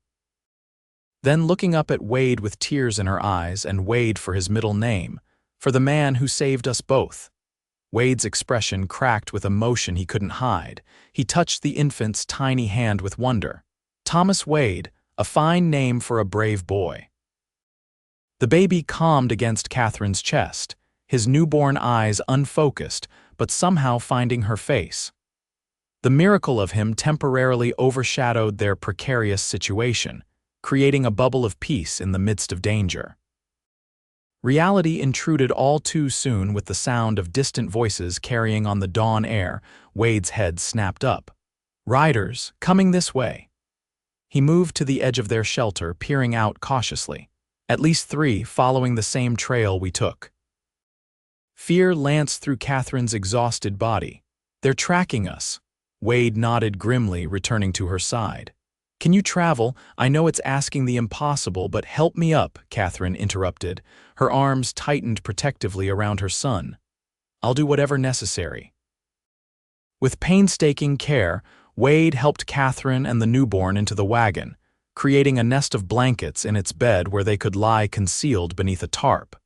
Then looking up at Wade with tears in her eyes, and Wade for his middle name, "for the man who saved us both." Wade's expression cracked with emotion he couldn't hide. He touched the infant's tiny hand with wonder. "Thomas Wade, a fine name for a brave boy." The baby calmed against Katherine's chest, his newborn eyes unfocused, but somehow finding her face. The miracle of him temporarily overshadowed their precarious situation, creating a bubble of peace in the midst of danger. Reality intruded all too soon with the sound of distant voices carrying on the dawn air. Wade's head snapped up. "Riders, coming this way." He moved to the edge of their shelter, peering out cautiously. "At least 3, following the same trail we took." Fear lanced through Katherine's exhausted body. "They're tracking us." Wade nodded grimly, returning to her side. "Can you travel? I know it's asking the impossible, but help me up," Katherine interrupted, her arms tightened protectively around her son. "I'll do whatever necessary." With painstaking care, Wade helped Katherine and the newborn into the wagon, creating a nest of blankets in its bed where they could lie concealed beneath a tarp.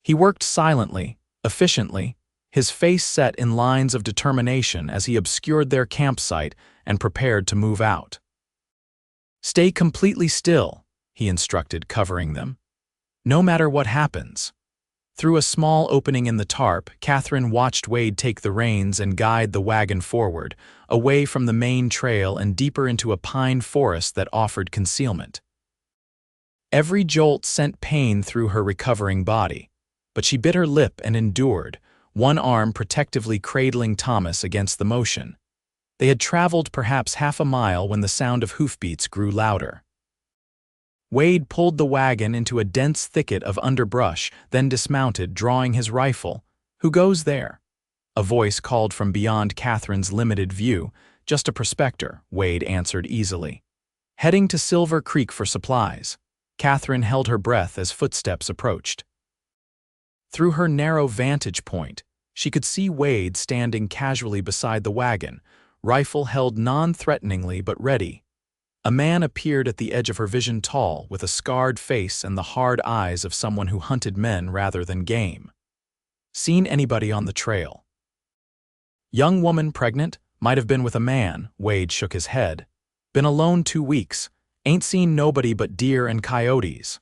He worked silently, efficiently, his face set in lines of determination as he obscured their campsite and prepared to move out. "Stay completely still," he instructed, covering them. "No matter what happens." Through a small opening in the tarp, Katherine watched Wade take the reins and guide the wagon forward, away from the main trail and deeper into a pine forest that offered concealment. Every jolt sent pain through her recovering body, but she bit her lip and endured, one arm protectively cradling Thomas against the motion. They had traveled perhaps half a mile when the sound of hoofbeats grew louder. Wade pulled the wagon into a dense thicket of underbrush, then dismounted, drawing his rifle. "Who goes there?" A voice called from beyond Katherine's limited view. "Just a prospector," Wade answered easily. "Heading to Silver Creek for supplies." Katherine held her breath as footsteps approached. Through her narrow vantage point, she could see Wade standing casually beside the wagon, rifle held non-threateningly but ready. A man appeared at the edge of her vision, tall, with a scarred face and the hard eyes of someone who hunted men rather than game. "Seen anybody on the trail?" "Young woman pregnant, might have been with a man," Wade shook his head. "Been alone 2 weeks, ain't seen nobody but deer and coyotes."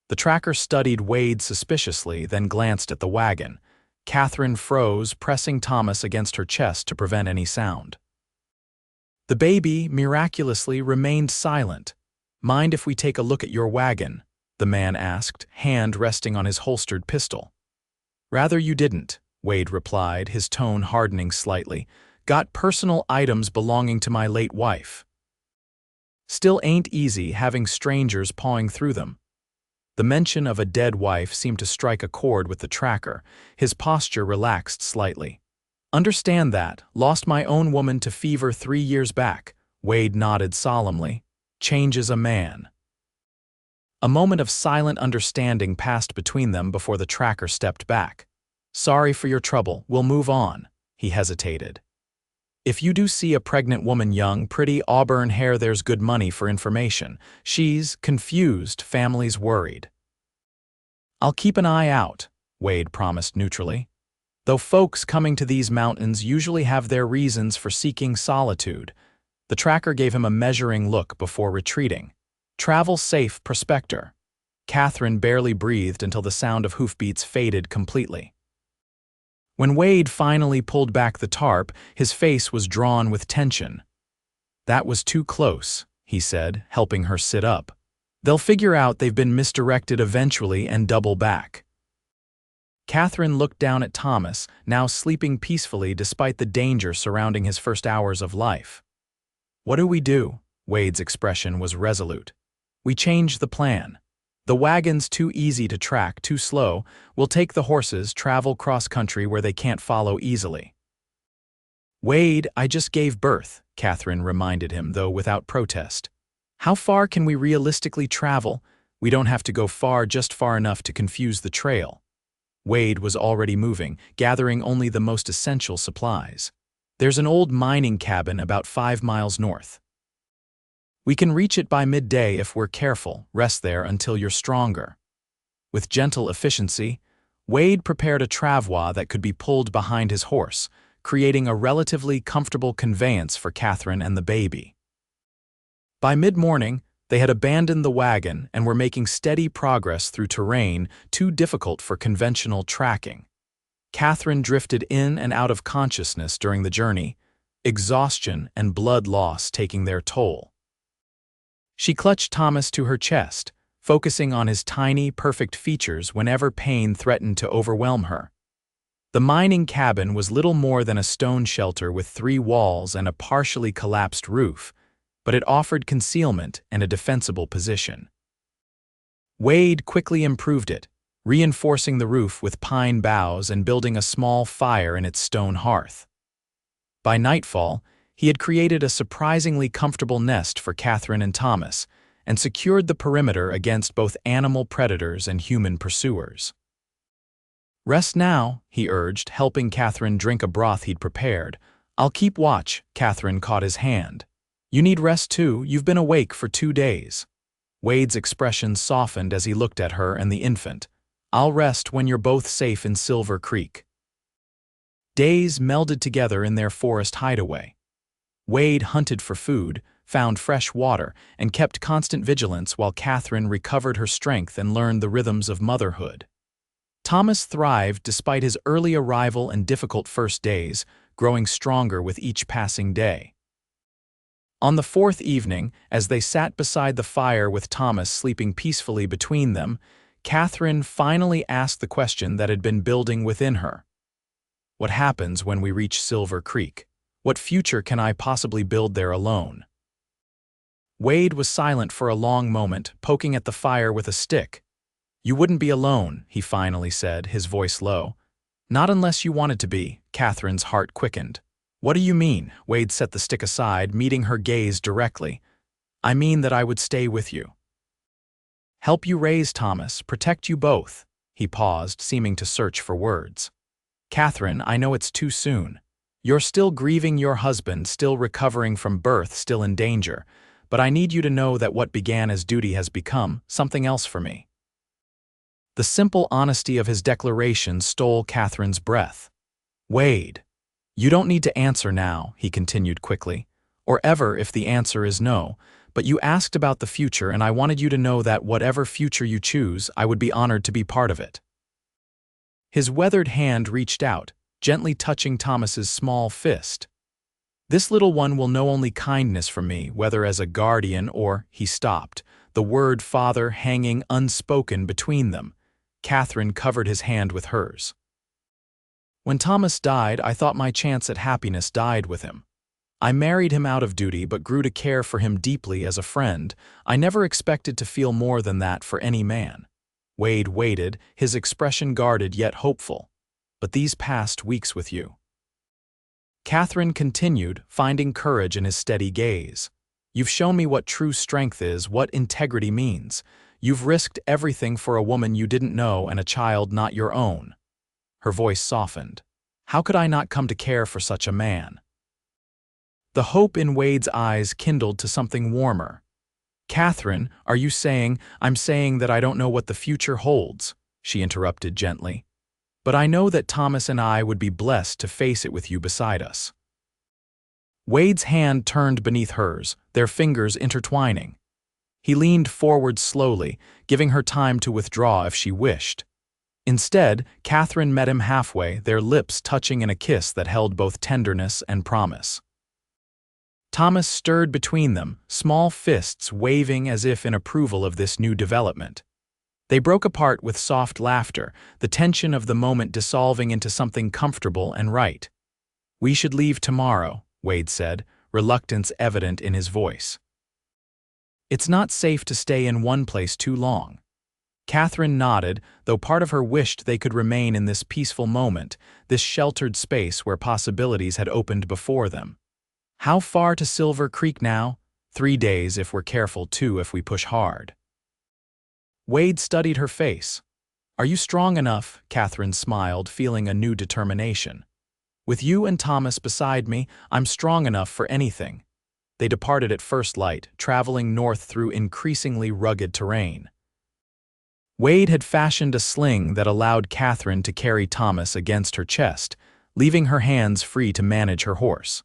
The tracker studied Wade suspiciously, then glanced at the wagon. Katherine froze, pressing Thomas against her chest to prevent any sound. The baby, miraculously, remained silent. "Mind if we take a look at your wagon?" the man asked, hand resting on his holstered pistol. "Rather you didn't," Wade replied, his tone hardening slightly. "Got personal items belonging to my late wife." Still ain't easy having strangers pawing through them. The mention of a dead wife seemed to strike a chord with the tracker. His posture relaxed slightly. "Understand that. Lost my own woman to fever 3 years back." Wade nodded solemnly. "Changes a man." A moment of silent understanding passed between them before the tracker stepped back. "Sorry for your trouble. We'll move on." He hesitated. "If you do see a pregnant woman, young, pretty, auburn hair, there's good money for information. She's confused, family's worried." "I'll keep an eye out," Wade promised neutrally. Though folks coming to these mountains usually have their reasons for seeking solitude, the tracker gave him a measuring look before retreating. "Travel safe, prospector." Katherine barely breathed until the sound of hoofbeats faded completely. When Wade finally pulled back the tarp, his face was drawn with tension. "That was too close," he said, helping her sit up. "They'll figure out they've been misdirected eventually and double back." Katherine looked down at Thomas, now sleeping peacefully despite the danger surrounding his first hours of life. "What do we do?" Wade's expression was resolute. "We change the plan. The wagon's too easy to track, too slow. We'll take the horses, travel cross-country where they can't follow easily." "Wade, I just gave birth," Katherine reminded him, though without protest. "How far can we realistically travel? We don't have to go far, just far enough to confuse the trail." Wade was already moving, gathering only the most essential supplies. "There's an old mining cabin about 5 miles north. We can reach it by midday if we're careful. Rest there until you're stronger." With gentle efficiency, Wade prepared a travois that could be pulled behind his horse, creating a relatively comfortable conveyance for Katherine and the baby. By mid-morning, they had abandoned the wagon and were making steady progress through terrain too difficult for conventional tracking. Katherine drifted in and out of consciousness during the journey, exhaustion and blood loss taking their toll. She clutched Thomas to her chest, focusing on his tiny, perfect features whenever pain threatened to overwhelm her. The mining cabin was little more than a stone shelter with 3 walls and a partially collapsed roof, but it offered concealment and a defensible position. Wade quickly improved it, reinforcing the roof with pine boughs and building a small fire in its stone hearth. By nightfall, he had created a surprisingly comfortable nest for Katherine and Thomas, and secured the perimeter against both animal predators and human pursuers. "Rest now," he urged, helping Katherine drink a broth he'd prepared. "I'll keep watch." Katherine caught his hand. "You need rest too. You've been awake for 2 days." Wade's expression softened as he looked at her and the infant. "I'll rest when you're both safe in Silver Creek." Days melded together in their forest hideaway. Wade hunted for food, found fresh water, and kept constant vigilance while Katherine recovered her strength and learned the rhythms of motherhood. Thomas thrived despite his early arrival and difficult first days, growing stronger with each passing day. On the 4th evening, as they sat beside the fire with Thomas sleeping peacefully between them, Katherine finally asked the question that had been building within her. "What happens when we reach Silver Creek? What future can I possibly build there alone?" Wade was silent for a long moment, poking at the fire with a stick. "You wouldn't be alone," he finally said, his voice low. "Not unless you wanted to be." Katherine's heart quickened. "What do you mean?" Wade set the stick aside, meeting her gaze directly. "I mean that I would stay with you. Help you raise Thomas, protect you both." He paused, seeming to search for words. "Katherine, I know it's too soon. You're still grieving your husband, still recovering from birth, still in danger. But I need you to know that what began as duty has become something else for me." The simple honesty of his declaration stole Katherine's breath. "Wade, you don't need to answer now," he continued quickly, "or ever if the answer is no, but you asked about the future and I wanted you to know that whatever future you choose, I would be honored to be part of it." His weathered hand reached out, gently touching Thomas's small fist. "This little one will know only kindness from me, whether as a guardian or—" He stopped, the word father hanging unspoken between them. Katherine covered his hand with hers. "When Thomas died, I thought my chance at happiness died with him. I married him out of duty but grew to care for him deeply as a friend. I never expected to feel more than that for any man." Wade waited, his expression guarded yet hopeful. "But these past weeks with you." Katherine continued, finding courage in his steady gaze. "You've shown me what true strength is, what integrity means. You've risked everything for a woman you didn't know and a child not your own." Her voice softened. "How could I not come to care for such a man?" The hope in Wade's eyes kindled to something warmer. "Katherine, are you saying—" "I'm saying that I don't know what the future holds," she interrupted gently. "But I know that Thomas and I would be blessed to face it with you beside us." Wade's hand turned beneath hers, their fingers intertwining. He leaned forward slowly, giving her time to withdraw if she wished. Instead, Katherine met him halfway, their lips touching in a kiss that held both tenderness and promise. Thomas stirred between them, small fists waving as if in approval of this new development. They broke apart with soft laughter, the tension of the moment dissolving into something comfortable and right. "We should leave tomorrow," Wade said, reluctance evident in his voice. "It's not safe to stay in one place too long." Katherine nodded, though part of her wished they could remain in this peaceful moment, this sheltered space where possibilities had opened before them. "How far to Silver Creek now?" 3 days if we're careful, 2 if we push hard." Wade studied her face. "Are you strong enough?" Katherine smiled, feeling a new determination. "With you and Thomas beside me, I'm strong enough for anything." They departed at first light, traveling north through increasingly rugged terrain. Wade had fashioned a sling that allowed Katherine to carry Thomas against her chest, leaving her hands free to manage her horse.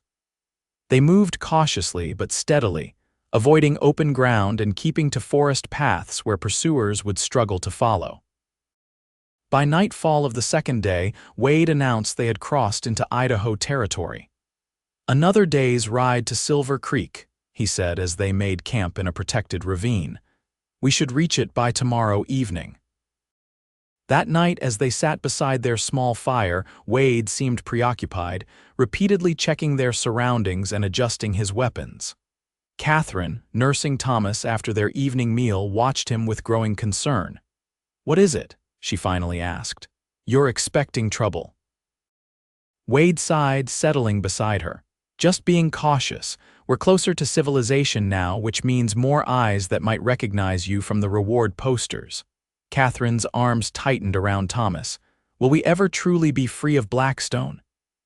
They moved cautiously but steadily, avoiding open ground and keeping to forest paths where pursuers would struggle to follow. By nightfall of the 2nd day, Wade announced they had crossed into Idaho territory. "Another day's ride to Silver Creek," he said as they made camp in a protected ravine. "We should reach it by tomorrow evening." That night, as they sat beside their small fire, Wade seemed preoccupied, repeatedly checking their surroundings and adjusting his weapons. Katherine, nursing Thomas after their evening meal, watched him with growing concern. "What is it?" she finally asked. "You're expecting trouble." Wade sighed, settling beside her. Just being cautious. We're closer to civilization now, which means more eyes that might recognize you from the reward posters. Catherine's arms tightened around Thomas. Will we ever truly be free of Blackstone?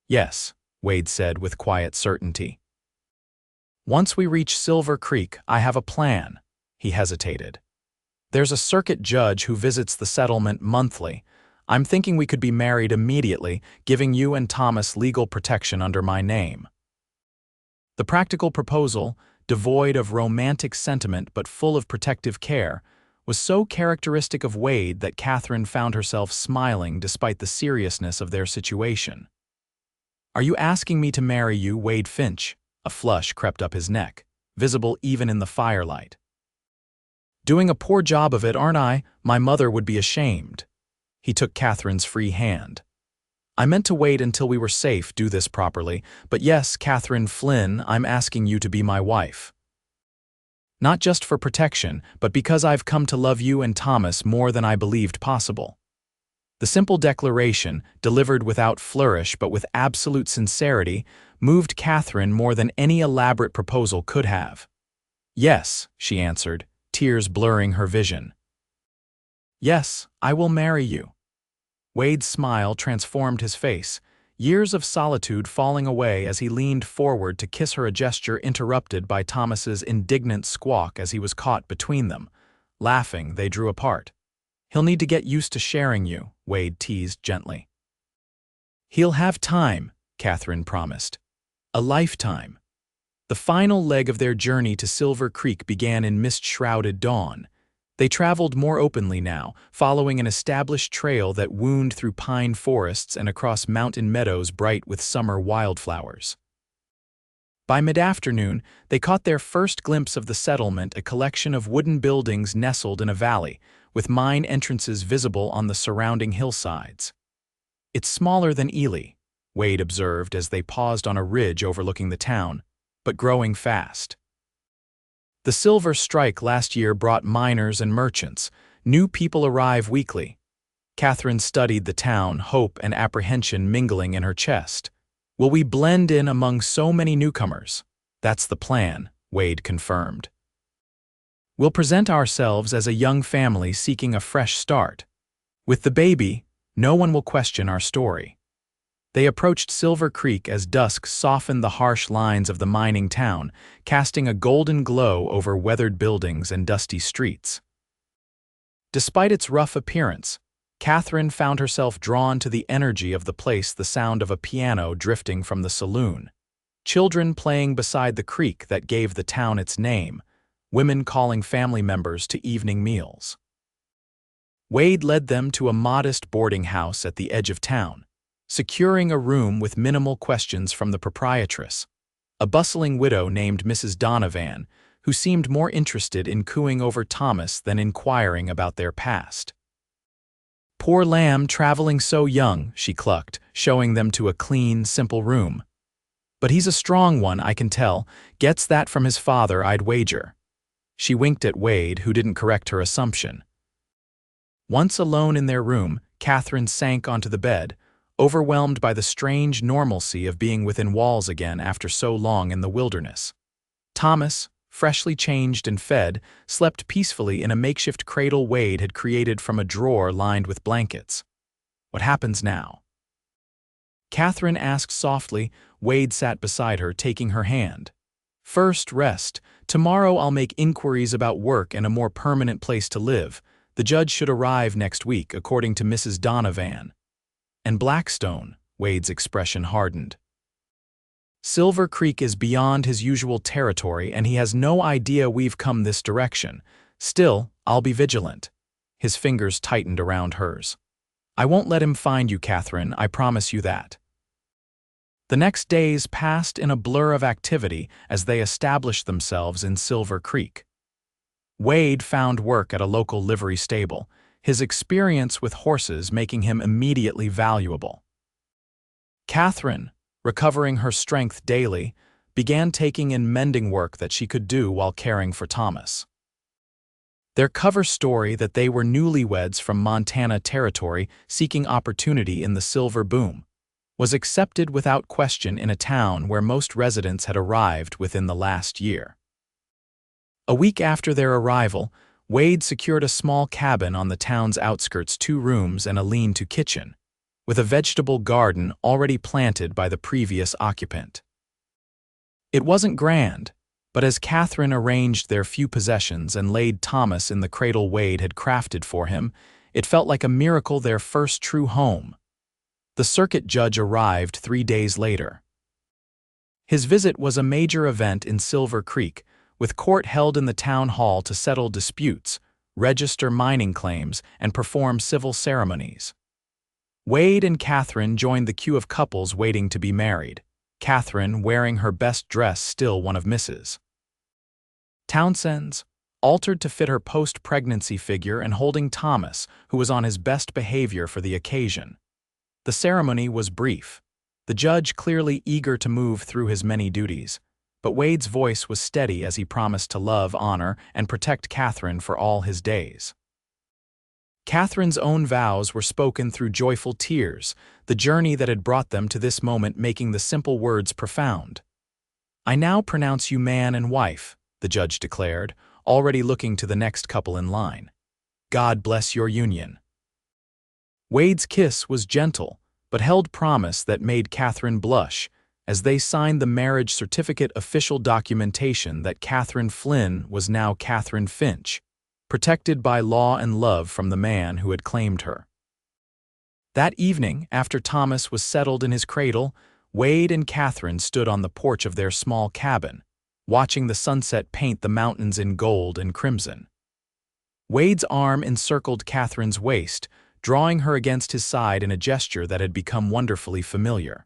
Yes, Wade said with quiet certainty. Once we reach Silver Creek, I have a plan. He hesitated. There's a circuit judge who visits the settlement monthly. I'm thinking we could be married immediately, giving you and Thomas legal protection under my name. The practical proposal, devoid of romantic sentiment but full of protective care, was so characteristic of Wade that Katherine found herself smiling despite the seriousness of their situation. Are you asking me to marry you, Wade Finch? A flush crept up his neck, visible even in the firelight. Doing a poor job of it, aren't I? My mother would be ashamed. He took Catherine's free hand. I meant to wait until we were safe, do this properly, but yes, Katherine Flynn, I'm asking you to be my wife. Not just for protection, but because I've come to love you and Thomas more than I believed possible. The simple declaration, delivered without flourish but with absolute sincerity, moved Katherine more than any elaborate proposal could have. Yes, she answered, tears blurring her vision. Yes, I will marry you. Wade's smile transformed his face, years of solitude falling away as he leaned forward to kiss her, a gesture interrupted by Thomas's indignant squawk as he was caught between them. Laughing, they drew apart. He'll need to get used to sharing you, Wade teased gently. He'll have time, Katherine promised. A lifetime. The final leg of their journey to Silver Creek began in mist-shrouded dawn. They traveled more openly now, following an established trail that wound through pine forests and across mountain meadows bright with summer wildflowers. By mid-afternoon, they caught their first glimpse of the settlement, a collection of wooden buildings nestled in a valley, with mine entrances visible on the surrounding hillsides. It's smaller than Ely, Wade observed as they paused on a ridge overlooking the town, but growing fast. The silver strike last year brought miners and merchants. New people arrive weekly. Katherine studied the town, hope and apprehension mingling in her chest. Will we blend in among so many newcomers? That's the plan, Wade confirmed. We'll present ourselves as a young family seeking a fresh start. With the baby, no one will question our story. They approached Silver Creek as dusk softened the harsh lines of the mining town, casting a golden glow over weathered buildings and dusty streets. Despite its rough appearance, Katherine found herself drawn to the energy of the place, the sound of a piano drifting from the saloon, children playing beside the creek that gave the town its name, women calling family members to evening meals. Wade led them to a modest boarding house at the edge of town, securing a room with minimal questions from the proprietress, a bustling widow named Mrs. Donovan, who seemed more interested in cooing over Thomas than inquiring about their past. Poor lamb, traveling so young, she clucked, showing them to a clean, simple room. But he's a strong one, I can tell. Gets that from his father, I'd wager. She winked at Wade, who didn't correct her assumption. Once alone in their room, Katherine sank onto the bed, overwhelmed by the strange normalcy of being within walls again after so long in the wilderness. Thomas, freshly changed and fed, slept peacefully in a makeshift cradle Wade had created from a drawer lined with blankets. What happens now? Katherine asked softly. Wade sat beside her, taking her hand. First, rest. Tomorrow I'll make inquiries about work and a more permanent place to live. The judge should arrive next week, according to Mrs. Donovan. And Blackstone, Wade's expression hardened. Silver Creek is beyond his usual territory and he has no idea we've come this direction. Still, I'll be vigilant. His fingers tightened around hers. I won't let him find you, Katherine, I promise you that. The next days passed in a blur of activity as they established themselves in Silver Creek. Wade found work at a local livery stable, his experience with horses making him immediately valuable. Katherine, recovering her strength daily, began taking in mending work that she could do while caring for Thomas. Their cover story that they were newlyweds from Montana Territory seeking opportunity in the silver boom was accepted without question in a town where most residents had arrived within the last year. A week after their arrival, Wade secured a small cabin on the town's outskirts, 2 rooms and a lean-to kitchen, with a vegetable garden already planted by the previous occupant. It wasn't grand, but as Katherine arranged their few possessions and laid Thomas in the cradle Wade had crafted for him, it felt like a miracle, their first true home. The circuit judge arrived 3 days later. His visit was a major event in Silver Creek, with court held in the town hall to settle disputes, register mining claims, and perform civil ceremonies. Wade and Katherine joined the queue of couples waiting to be married, Katherine wearing her best dress, still one of Mrs. Townsend's, altered to fit her post-pregnancy figure, and holding Thomas, who was on his best behavior for the occasion. The ceremony was brief, the judge clearly eager to move through his many duties, but Wade's voice was steady as he promised to love, honor, and protect Katherine for all his days. Katherine's own vows were spoken through joyful tears, the journey that had brought them to this moment making the simple words profound. "I now pronounce you man and wife," the judge declared, already looking to the next couple in line. "God bless your union." Wade's kiss was gentle, but held promise that made Katherine blush, as they signed the marriage certificate, official documentation that Katherine Flynn was now Katherine Finch, protected by law and love from the man who had claimed her. That evening, after Thomas was settled in his cradle, Wade and Katherine stood on the porch of their small cabin, watching the sunset paint the mountains in gold and crimson. Wade's arm encircled Katherine's waist, drawing her against his side in a gesture that had become wonderfully familiar.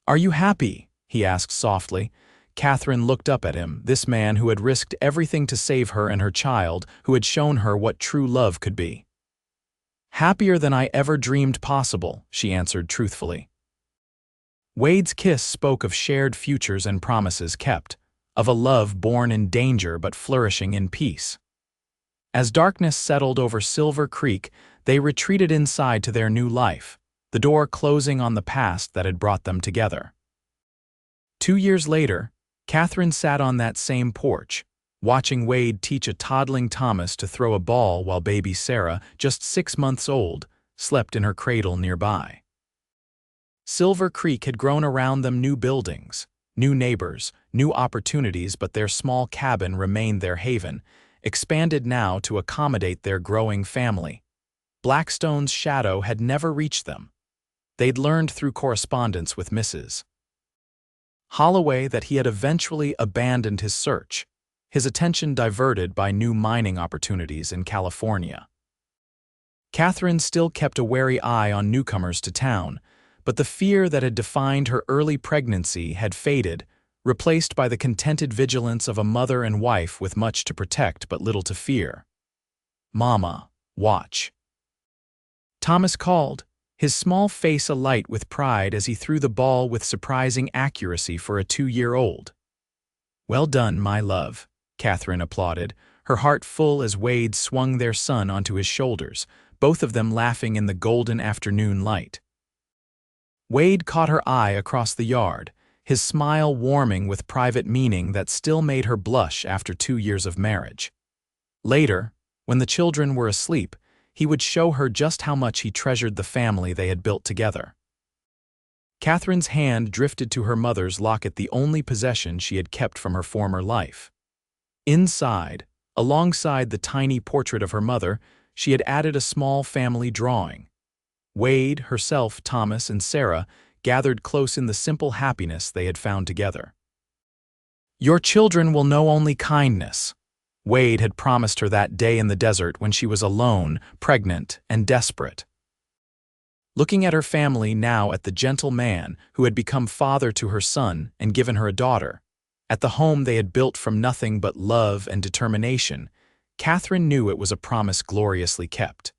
"Are you happy?" he asked softly. Katherine looked up at him, this man who had risked everything to save her and her child, who had shown her what true love could be. "Happier than I ever dreamed possible," she answered truthfully. Wade's kiss spoke of shared futures and promises kept, of a love born in danger but flourishing in peace. As darkness settled over Silver Creek, they retreated inside to their new life, the door closing on the past that had brought them together. 2 years later, Katherine sat on that same porch, watching Wade teach a toddling Thomas to throw a ball while baby Sarah, just 6 months old, slept in her cradle nearby. Silver Creek had grown around them, new buildings, new neighbors, new opportunities, but their small cabin remained their haven, expanded now to accommodate their growing family. Blackstone's shadow had never reached them. They'd learned through correspondence with Mrs. Holloway that he had eventually abandoned his search, his attention diverted by new mining opportunities in California. Katherine still kept a wary eye on newcomers to town, but the fear that had defined her early pregnancy had faded, replaced by the contented vigilance of a mother and wife with much to protect but little to fear. "Mama, watch." Thomas called, his small face alight with pride as he threw the ball with surprising accuracy for a 2-year-old. "Well done, my love," Katherine applauded, her heart full as Wade swung their son onto his shoulders, both of them laughing in the golden afternoon light. Wade caught her eye across the yard, his smile warming with private meaning that still made her blush after 2 years of marriage. Later, when the children were asleep, he would show her just how much he treasured the family they had built together. Katherine's hand drifted to her mother's locket, the only possession she had kept from her former life. Inside, alongside the tiny portrait of her mother, she had added a small family drawing. Wade, herself, Thomas, and Sarah gathered close in the simple happiness they had found together. "Your children will know only kindness," Wade had promised her that day in the desert when she was alone, pregnant, and desperate. Looking at her family now, at the gentle man who had become father to her son and given her a daughter, at the home they had built from nothing but love and determination, Katherine knew it was a promise gloriously kept.